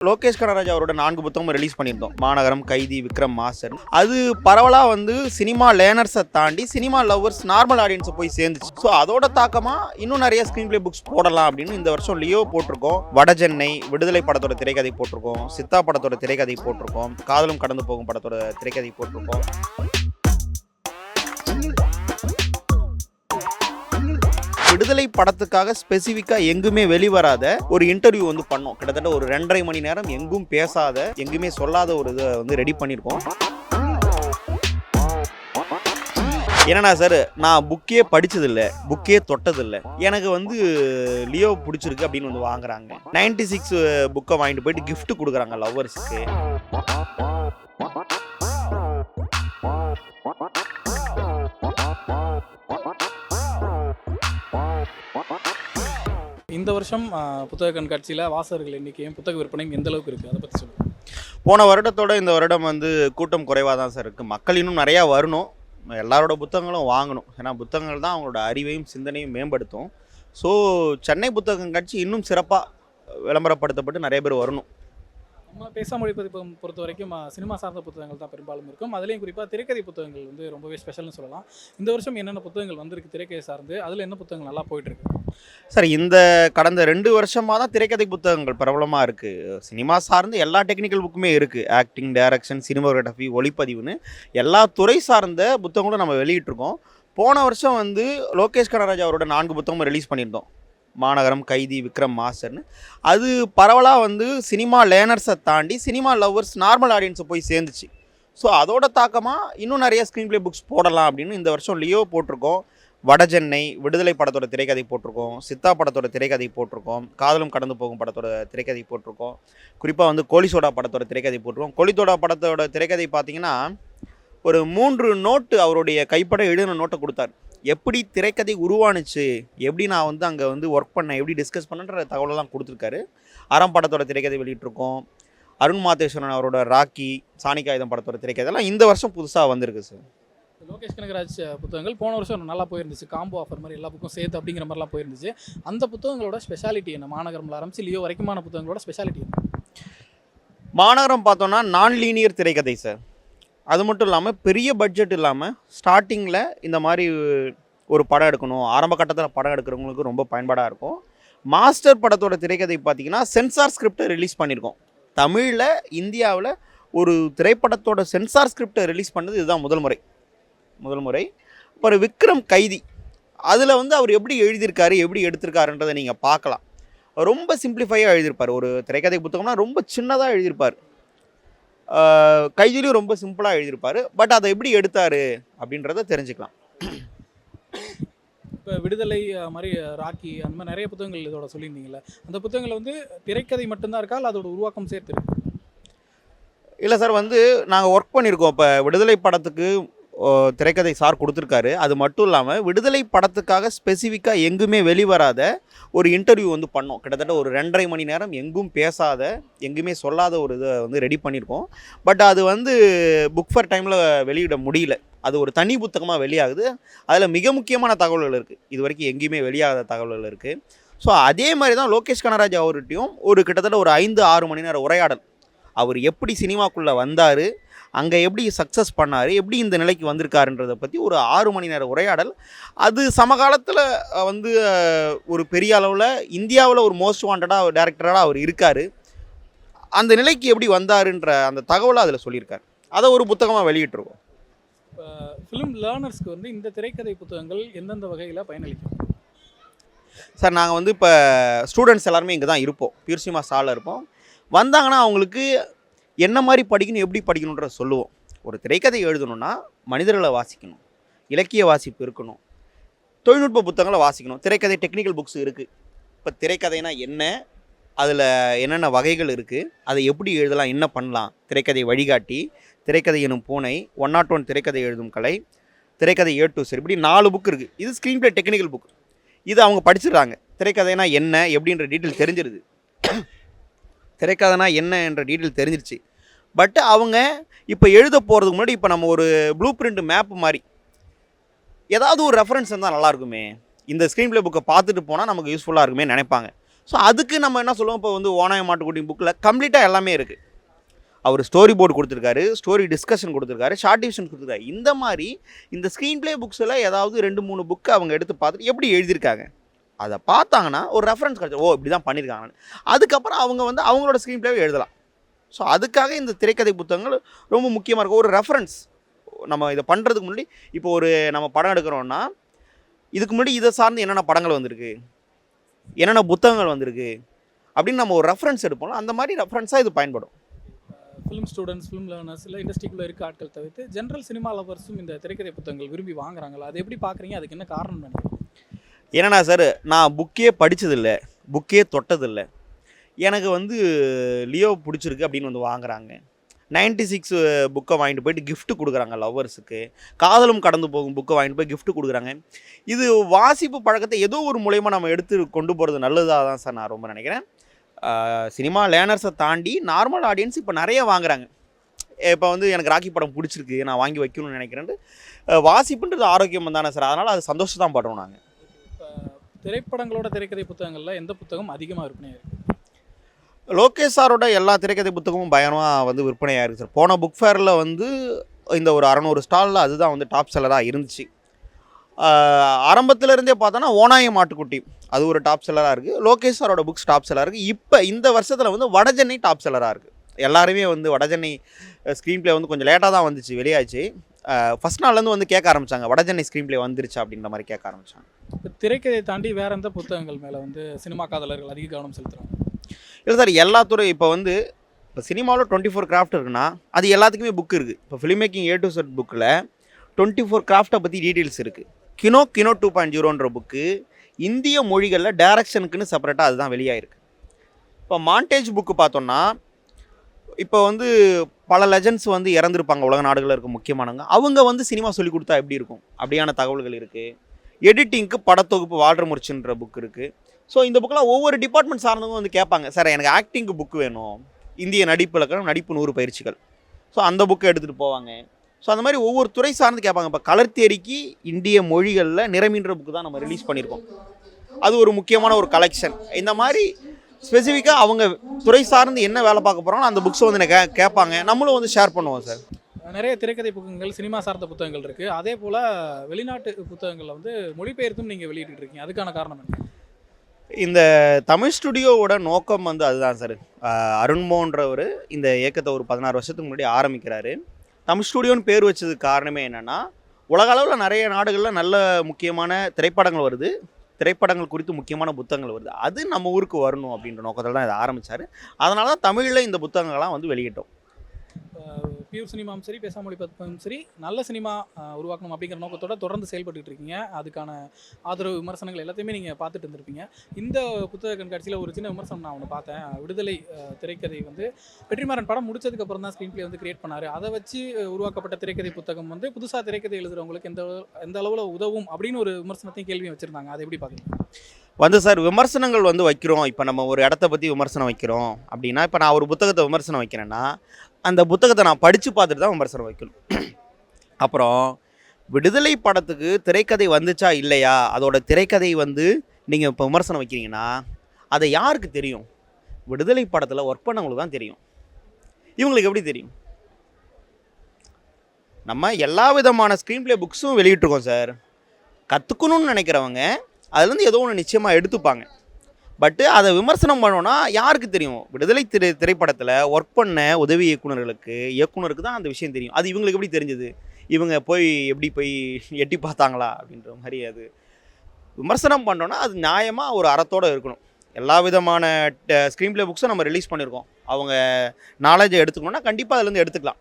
லோகேஷ் கனகராஜ் அவரோட 4 புத்தகமும் ரிலீஸ் பண்ணியிருந்தோம். மாநகரம், கைதி, விக்ரம், மாஸ்டர். அது பரவலாக வந்து சினிமா லேர்னர்ஸை தாண்டி சினிமா லவ்வர்ஸ், நார்மல் ஆடியன்ஸை போய் சேர்ந்துச்சு. ஸோ அதோட தாக்கமாக இன்னும் நிறைய ஸ்க்ரீன் பிளே புக்ஸ் போடலாம் அப்படின்னு இந்த வருஷம் லியோ போட்டிருக்கோம், வடசென்னை விடுதலை படத்தோட திரைக்கதை போட்டிருக்கோம், சித்தா படத்தோட திரைக்கதை போட்டிருக்கோம், காதலும் கடந்து போகும் படத்தோட திரைக்கதை போட்டிருக்கோம். விடுதலை படத்துக்காக ஸ்பெசிஃபிக்காக எங்குமே வெளிவராத ஒரு இன்டர்வியூ வந்து பண்ணோம். கிட்டத்தட்ட ஒரு 2.5 மணி நேரம் எங்கும் பேசாத, எங்குமே சொல்லாத ஒரு இதை வந்து ரெடி பண்ணியிருக்கோம். என்னன்னா சார், நான் புக்கே படிச்சதில்லை, புக்கே தொட்டதில்லை, எனக்கு வந்து லியோ பிடிச்சிருக்கு அப்படின்னு வந்து வாங்குறாங்க. 96 புக்கை வாங்கிட்டு போயிட்டு கிஃப்ட் கொடுக்குறாங்க லவ்வர்ஸுக்கு. இந்த வருஷம் புத்தக கண்காட்சியில் வாசகர்கள் எண்ணிக்கையும் புத்தக விற்பனையும் எந்த அளவுக்கு இருக்குது, அதை பற்றி சொல்லுங்கள். போன வருடத்தோட இந்த வருடம் வந்து கூட்டம் குறைவாக தான் சார் இருக்குது. மக்கள் இன்னும் நிறையா வரணும், எல்லாரோட புத்தகங்களும் வாங்கணும். ஏன்னா புத்தகங்கள் தான் அவங்களோட அறிவையும் சிந்தனையும் மேம்படுத்தும். ஸோ சென்னை புத்தக கண்காட்சி இன்னும் சிறப்பாக விளம்பரப்படுத்தப்பட்டு நிறைய பேர் வரணும். நம்ம பேசாமொழி பதிப்பகம் பொறுத்த வரைக்கும் சினிமா சார்ந்த புத்தகங்கள் தான் பெரும்பாலும் இருக்கும். அதுலேயும் குறிப்பாக திரைக்கதை புத்தகங்கள் வந்து ரொம்பவே ஸ்பெஷல்னு சொல்லலாம். இந்த வருஷம் என்னென்ன புத்தகங்கள் வந்திருக்கு திரைக்கதை சார்ந்து, அதில் என்ன புத்தகங்கள் நல்லா போயிட்டுருக்கு? சார், இந்த கடந்த 2 வருஷமாக தான் திரைக்கதை புத்தகங்கள் பிரபலமாக இருக்குது. சினிமா சார்ந்து எல்லா டெக்னிக்கல் புக்குமே இருக்குது. ஆக்டிங், டைரக்ஷன், சினிமாகிராஃபி, ஒளிப்பதிவுன்னு எல்லா துறை சார்ந்த புத்தகங்களும் நம்ம வெளியிட்டிருக்கோம். போன வருஷம் வந்து லோகேஷ் கனகராஜ் அவரோட 4 புத்தகமும் ரிலீஸ் பண்ணியிருந்தோம். மாநகரம், கைதி, விக்ரம், மாஸ்டர்னு. அது பரவலாக வந்து சினிமா லேர்னர்ஸை தாண்டி சினிமா லவ்வர்ஸ், நார்மல் ஆடியன்ஸை போய் சேர்ந்துச்சு. ஸோ அதோட தாக்கமாக இன்னும் நிறைய ஸ்க்ரீன் பிளே புக்ஸ் போடலாம் அப்படின்னு இந்த வருஷம் லியோ போட்டிருக்கோம், வடசென்னை விடுதலை படத்தோட திரைக்கதை போட்டிருக்கோம், சித்தா படத்தோட திரைக்கதை போட்டிருக்கோம், காதலும் கடந்து போகும் படத்தோட திரைக்கதை போட்டிருக்கோம். குறிப்பாக வந்து கோலிசோடா படத்தோட திரைக்கதை போட்டிருக்கோம். கோலிசோடா படத்தோட திரைக்கதை பார்த்திங்கன்னா ஒரு 3 நோட்டு அவருடைய கைப்பட எழுதின நோட்டை கொடுத்தார். எப்படி திரைக்கதை உருவானுச்சு, எப்படி நான் வந்து அங்கே வந்து ஒர்க் பண்ணேன், எப்படி டிஸ்கஸ் பண்ணுன்ற தகவலெல்லாம் கொடுத்துருக்காரு. அறம் படத்தோட திரைக்கதை வெளியிட்டிருக்கோம். அருண் மாதேஸ்வரன் அவரோட ராக்கி, சாணிக்காயுதம் படத்தோட திரைக்கதைலாம் இந்த வருஷம் புதுசாக வந்திருக்கு சார். லோகேஷ் கனகராஜ் புத்தகங்கள் போன வருஷம் நல்லா போயிருந்துச்சு, காம்போ ஆஃபர் மாதிரி எல்லா புக்கும் சேர்த்து அப்படிங்கிற மாதிரிலாம் போயிருந்துச்சு. அந்த புத்தகங்களோட ஸ்பெஷாலிட்டி என்ன? மாநகரம்ல ஆரம்பிச்சு லியோ வரைக்குமான புத்தகங்களோட ஸ்பெஷாலிட்டி என்ன? மாநகரம் பார்த்தோன்னா நான் லீனியர் திரைக்கதை சார். அது மட்டும் இல்லாமல் பெரிய பட்ஜெட் இல்லாமல் ஸ்டார்டிங்கில் இந்த மாதிரி ஒரு படம் எடுக்கணும், ஆரம்ப கட்டத்தில் படம் எடுக்கிறவங்களுக்கு ரொம்ப பயன்பாடாக இருக்கும். மாஸ்டர் படத்தோட திரைக்கதை பார்த்திங்கன்னா சென்சார் ஸ்கிரிப்டை ரிலீஸ் பண்ணியிருக்கோம். தமிழில் இந்தியாவில் ஒரு திரைப்படத்தோட சென்சார் ஸ்கிரிப்டை ரிலீஸ் பண்ணது இதுதான் முதல் முறை. அப்புறம் விக்ரம், கைதி, அதில் வந்து அவர் எப்படி எழுதியிருக்காரு, எப்படி எடுத்திருக்காருன்றதை நீங்கள் பார்க்கலாம். ரொம்ப சிம்பிளிஃபையாக எழுதியிருப்பார். ஒரு திரைக்கதை புத்தகம்னா ரொம்ப சின்னதாக எழுதியிருப்பார். கைதிலையும் ரொம்ப சிம்பிளாக எழுதியிருப்பார். பட் அதை எப்படி எடுத்தார் அப்படின்றத தெரிஞ்சுக்கலாம். இப்போ விடுதலை மாதிரி, ராக்கி, அந்த மாதிரி நிறைய புத்தகங்கள் இதோட சொல்லியிருந்தீங்களே, அந்த புத்தகங்கள் வந்து திரைக்கதை மட்டும்தான் இருக்கா இல்லை அதோட உருவாக்கம் சேர்த்து இருக்கு? இல்லை சார், வந்து நாங்கள் ஒர்க் பண்ணியிருக்கோம். இப்போ விடுதலை படத்துக்கு திரைக்கதை சார் கொடுத்துருக்காரு. அது மட்டும் இல்லாமல் விடுதலை படத்துக்காக ஸ்பெசிஃபிக்காக எங்குமே வெளிவராத ஒரு இன்டர்வியூ வந்து பண்ணோம். கிட்டத்தட்ட ஒரு 2.5 மணி நேரம் எங்கும் பேசாத, எங்குமே சொல்லாத ஒரு இதை வந்து ரெடி பண்ணியிருக்கோம். பட் அது வந்து புக் ஃபேர் டைமில் வெளியிட முடியல. அது ஒரு தனி புத்தகமாக வெளியாகுது. அதில் மிக முக்கியமான தகவல்கள் இருக்குது, இது வரைக்கும் எங்கேயுமே வெளியாகாத தகவல்கள் இருக்குது. ஸோ அதே மாதிரி தான் லோகேஷ் கனகராஜ் அவர்கிட்டையும் ஒரு கிட்டத்தட்ட ஒரு 5-6 மணி நேரம் உரையாடல். அவர் எப்படி சினிமாக்குள்ளே வந்தார், அங்கே எப்படி சக்ஸஸ் பண்ணார், எப்படி இந்த நிலைக்கு வந்திருக்காருன்றதை பற்றி ஒரு 6 மணி நேரம் உரையாடல். அது சமகாலத்தில் வந்து ஒரு பெரிய அளவில் இந்தியாவில் ஒரு மோஸ்ட் வாண்டடாக டைரக்டராக அவர் இருக்கார். அந்த நிலைக்கு எப்படி வந்தாருன்ற அந்த தகவலை அதில் சொல்லியிருக்கார். அதை ஒரு புத்தகமாக வெளியிட்டிருக்கோம். இப்போ ஃபிலிம் லேர்னர்ஸ்க்கு வந்து இந்த திரைக்கதை புத்தகங்கள் எந்தெந்த வகையில் பயனளிக்கும்? சார், நாங்கள் வந்து இப்போ ஸ்டூடெண்ட்ஸ் எல்லாருமே இங்கே தான் இருப்போம், பியூர் சினிமா ஸ்டாலில் இருப்போம். வந்தாங்கன்னா அவங்களுக்கு என்ன மாதிரி படிக்கணும், எப்படி படிக்கணுன்ற சொல்லுவோம். ஒரு திரைக்கதை எழுதணுன்னா மனிதர்களை வாசிக்கணும், இலக்கிய வாசிப்பு இருக்கணும், தொழில்நுட்ப புத்தகங்களை வாசிக்கணும். திரைக்கதை டெக்னிக்கல் புக்ஸ் இருக்குது. இப்போ திரைக்கதைனா என்ன, அதில் என்னென்ன வகைகள் இருக்குது, அதை எப்படி எழுதலாம், என்ன பண்ணலாம், திரைக்கதை வழிகாட்டி, திரைக்கதை எனும் பூனை, 101 திரைக்கதை எழுதும் கலை, திரைக்கதை A to Z, இப்படி 4 புக் இருக்குது. இது ஸ்க்ரீன் பிளே டெக்னிக்கல் புக். இது அவங்க படிச்சிடுறாங்க. திரைக்கதைனா என்ன எப்படின்ற டீட்டெயில் தெரிஞ்சிருது. திரைக்கதைனா என்ன என்ற டீட்டெயில் தெரிஞ்சிருச்சு. பட் அவங்க இப்போ எழுத போகிறதுக்கு முன்னாடி இப்போ நம்ம ஒரு ப்ளூ பிரிண்ட் மேப் மாதிரி ஏதாவது ஒரு ரெஃபரன்ஸ் இருந்தால் நல்லாயிருக்குமே, இந்த ஸ்க்ரீன் பிளே புக்கை பார்த்துட்டு போனால் நமக்கு யூஸ்ஃபுல்லாக இருக்குமே நினைப்பாங்க. ஸோ அதுக்கு நம்ம என்ன சொல்லுவோம், இப்போ வந்து ஓநாய மாட்டுக்குட்டி புக்கில் கம்ப்ளீட்டாக எல்லாமே இருக்குது. அவர் ஸ்டோரி போர்டு கொடுத்துருக்காரு, ஸ்டோரி டிஸ்கஷன் கொடுத்துருக்காரு, ஷார்ட் டிவிஷன் கொடுத்துருக்காரு. இந்த மாதிரி இந்த ஸ்க்ரீன் ப்ளே புக்ஸில் ஏதாவது 2-3 புக்கு அவங்க எடுத்து பார்த்துட்டு எப்படி எழுதியிருக்காங்க அதை பார்த்தாங்கன்னா ஒரு ரெஃபரன்ஸ் கிடச்சி, ஓ இப்படி தான் பண்ணியிருக்காங்கன்னு. அதுக்கப்புறம் அவங்க வந்து அவங்களோட ஸ்க்ரீன் ப்ளேவை எழுதலாம். ஸோ அதுக்காக இந்த திரைக்கதை புத்தகங்கள் ரொம்ப முக்கியமாக இருக்கும். ஒரு ரெஃபரன்ஸ் நம்ம இதை பண்ணுறதுக்கு முன்னாடி, இப்போ ஒரு நம்ம படம் எடுக்கிறோன்னா இதுக்கு முன்னாடி இதை சார்ந்து என்னென்ன படங்கள் வந்திருக்கு, என்னென்ன புத்தகங்கள் வந்திருக்கு அப்படின்னு நம்ம ஒரு ரெஃபரன்ஸ் எடுப்போம். அந்த மாதிரி ரெஃபரன்ஸாக இது பயன்படும். ஃபிலிம் ஸ்டூடெண்ட்ஸ், ஃபிலிம் லேர்னர்ஸ், இல்லை இண்டஸ்ட்ரிக்குள்ளே இருக்க ஆட்கள் தவிர்த்து ஜென்ரல் சினிமா லவர்ஸும் இந்த திரைக்கதை புத்தகங்கள் விரும்பி வாங்குறாங்களா? அது எப்படி பார்க்குறீங்க? அதுக்கு என்ன காரணம் நினைக்கிறீங்க? ஏன்னா சார், நான் புக்கே படித்ததில்லை, புக்கே தொட்டதில்லை. எனக்கு வந்து லியோ பிடிச்சிருக்கு அப்படின்னு வந்து வாங்குறாங்க. 96 புக்கை வாங்கிட்டு போயிட்டு கிஃப்ட் கொடுக்குறாங்க லவ்வர்ஸுக்கு. காதலும் கடந்து போகும் புக்கை வாங்கிட்டு போய் கிஃப்ட் கொடுக்குறாங்க. இது வாசிப்பு பழக்கத்தை ஏதோ ஒரு மூலயமா நம்ம எடுத்து கொண்டு போகிறது நல்லதாக தான் சார் நான் ரொம்ப நினைக்கிறேன். சினிமா லேர்னர்ஸை தாண்டி நார்மல் ஆடியன்ஸ் இப்போ நிறைய வாங்குறாங்க. இப்போ வந்து எனக்கு ராக்கி படம் பிடிச்சிருக்கு, நான் வாங்கி வைக்கணும்னு நினைக்கிறேன். வாசிப்புன்றது ஆரோக்கியம் தானே சார், அதனால் அது சந்தோஷம் தான் படுறோம் நாங்கள். இப்போ திரைப்படங்களோட திரைக்கதை புத்தகங்களில் எந்த புத்தகம் அதிகமாக விற்பனை இருக்குது? லோகேஷ் சாரோட எல்லா திரைக்கதை புத்தகமும் பயங்கரமாக வந்து விற்பனையாக இருக்குது சார். போன புக் ஃபேரில் வந்து இந்த ஒரு 600 ஸ்டாலில் அதுதான் வந்து டாப் செல்லராக இருந்துச்சு. ஆரம்பத்தில் இருந்தே பார்த்தோன்னா ஓநாய மாட்டுக்குட்டி அது ஒரு டாப் செல்லராக இருக்குது. லோகேஷ் சாரோட புக்ஸ் டாப் செல்லராக இருக்குது. இப்போ இந்த வருஷத்தில் வந்து வடசென்னை டாப் செல்லராக இருக்குது. எல்லாருமே வந்து வடசென்னை ஸ்க்ரீன் ப்ளே வந்து கொஞ்சம் லேட்டாக தான் வந்துச்சு, வெளியாச்சு. ஃபஸ்ட் நாள்லேருந்து வந்து கேட்க ஆரம்பித்தாங்க, வடசென்னை ஸ்க்ரீன் ப்ளே வந்துருச்சு அப்படின்ற மாதிரி கேட்க ஆரம்பித்தாங்க. இப்போ திரைக்கதை தாண்டி வேறு எந்த புத்தகங்கள் மேலே வந்து சினிமா காதலர்கள் அதிக கவனம் செலுத்துகிறாங்க? இல்லை சார், எல்லா துறை இப்போ வந்து இப்போ சினிமாவில் 24 கிராஃப்ட் இருக்குன்னா அது எல்லாத்துக்குமே புக் இருக்குது. இப்போ film making A to Z புக்கில் 24 கிராஃப்டை பற்றி டீட்டெயில்ஸ் இருக்குது. கினோ 2.0ன்ற புக்கு இந்திய மொழிகளில் டைரக்ஷனுக்குன்னு செப்பரேட்டாக அதுதான் வெளியாகிருக்கு. இப்போ மாண்டேஜ் புக்கு பார்த்தோன்னா, இப்போ வந்து பல லெஜண்ட்ஸ் வந்து இறந்துருப்பாங்க உலக நாடுகளில் இருக்க முக்கியமானவங்க, அவங்க வந்து சினிமா சொல்லி கொடுத்தா எப்படி இருக்கும் அப்படியான தகவல்கள் இருக்குது. எடிட்டிங்க்கு படத்தொகுப்பு வால்டர் முர்ச்சின்ற புக் இருக்குது. ஸோ இந்த புக்கெலாம் ஒவ்வொரு டிபார்ட்மெண்ட் சார்ந்தவங்க வந்து கேட்பாங்க, சார் எனக்கு ஆக்டிங்க்கு புக்கு வேணும், இந்திய நடிப்பு 100 பயிற்சிகள். ஸோ அந்த புக்கை எடுத்துகிட்டு போவாங்க. ஸோ அந்த மாதிரி ஒவ்வொரு துறை சார்ந்து கேட்பாங்க. இப்போ கலர் தேரிக்கு இந்திய மொழிகளில் நிறமின்ற புக்கு தான் நம்ம ரிலீஸ் பண்ணியிருக்கோம். அது ஒரு முக்கியமான ஒரு கலெக்ஷன். இந்த மாதிரி ஸ்பெசிஃபிக்காக அவங்க துறை சார்ந்து என்ன வேலை பார்க்க போகிறாங்களோ அந்த புக்ஸை வந்து கேட்பாங்க, நம்மளும் வந்து ஷேர் பண்ணுவோம் சார். நிறைய திரைக்கதை புத்தகங்கள், சினிமா சார்ந்த புத்தகங்கள் இருக்குது. அதே போல் வெளிநாட்டு புத்தகங்களில் வந்து மொழிபெயர்த்தும் நீங்கள் வெளியிட்டு இருக்கீங்க. அதுக்கான காரணம் என்ன? இந்த தமிழ் ஸ்டுடியோவோட நோக்கம் வந்து அதுதான் சார். அருண்மோன்றவர் இந்த இயக்கத்தை ஒரு 16 வருஷத்துக்கு முன்னாடி ஆரம்பிக்கிறாரு. தமிழ் ஸ்டுடியோன்னு பேர் வச்சதுக்கு காரணமே என்னென்னா, உலக அளவில் நிறைய நாடுகளில் நல்ல முக்கியமான திரைப்படங்கள் வருது, திரைப்படங்கள் குறித்து முக்கியமான புத்தகங்கள் வருது, அது நம்ம ஊருக்கு வரணும் அப்படின்ற நோக்கத்தில் தான் இதை ஆரம்பித்தார். அதனால தான் தமிழில் இந்த புத்தகங்கள்லாம் வந்து வெளியிட்டோம். பியூர் சினிமாவும் சரி, பேசாமொழி பதிப்பும் சரி, நல்ல சினிமா உருவாக்கணும் அப்படிங்கிற நோக்கத்தோட தொடர்ந்து செயல்பட்டு இருக்கீங்க. அதுக்கான ஆதரவு விமர்சனங்கள் எல்லாத்தையுமே நீங்கள் பார்த்துட்டு இருந்திருப்பீங்க. இந்த புத்தக கண்காட்சியில் ஒரு சின்ன விமர்சனம் நான் ஒன்று பார்த்தேன். விடுதலை திரைக்கதை வந்து வெற்றிமாறன் படம் முடிச்சதுக்கப்புறம் தான் ஸ்க்ரீன் ப்ளே வந்து கிரியேட் பண்ணார். அதை வச்சு உருவாக்கப்பட்ட திரைக்கதை புத்தகம் வந்து புதுசாக திரைக்கதை எழுதுகிறவங்களுக்கு எந்த அளவில் உதவும் அப்படின்னு ஒரு விமர்சனத்தையும் கேள்வியும் வச்சுருந்தாங்க. அதை எப்படி பார்க்குறீங்க? வந்து சார், விமர்சனங்கள் வந்து வைக்கிறோம். இப்போ நம்ம ஒரு இடத்த பற்றி விமர்சனம் வைக்கிறோம் அப்படின்னா, இப்போ நான் ஒரு புத்தகத்தை விமர்சனம் வைக்கிறேன்னா அந்த புத்தகத்தை நான் படித்து பார்த்துட்டு தான் விமர்சனம் வைக்கணும். அப்புறம் விடுதலை படத்துக்கு திரைக்கதை வந்துச்சா இல்லையா, அதோட திரைக்கதை வந்து நீங்கள் இப்போ விமர்சனம் வைக்கிறீங்கன்னா அதை யாருக்கு தெரியும்? விடுதலை படத்தில் ஒர்க் பண்ணவங்களுக்கு தான் தெரியும். இவங்களுக்கு எப்படி தெரியும்? நம்ம எல்லா விதமான ஸ்க்ரீன் ப்ளே புக்ஸும் வெளியிட்ருக்கோம் சார். கற்றுக்கணும்னு நினைக்கிறவங்க அதுலேருந்து ஏதோ ஒன்று நிச்சயமாக எடுத்துப்பாங்க. பட்டு அதை விமர்சனம் பண்ணோன்னா யாருக்கு தெரியும்? விடுதலை திரைப்படத்தில் ஒர்க் பண்ண உதவி இயக்குனருக்கு தான் அந்த விஷயம் தெரியும். அது இவங்களுக்கு எப்படி தெரிஞ்சது? இவங்க எப்படி போய் எட்டி பார்த்தாங்களா அப்படின்ற மாதிரி. அது விமர்சனம் பண்ணோன்னா அது நியாயமாக ஒரு அறத்தோடு இருக்கணும். எல்லா விதமான ஸ்க்ரீன் ப்ளே புக்ஸும் நம்ம ரிலீஸ் பண்ணியிருக்கோம். அவங்க நாலேஜை எடுத்துக்கணுன்னா கண்டிப்பாக அதுலேருந்து எடுத்துக்கலாம்.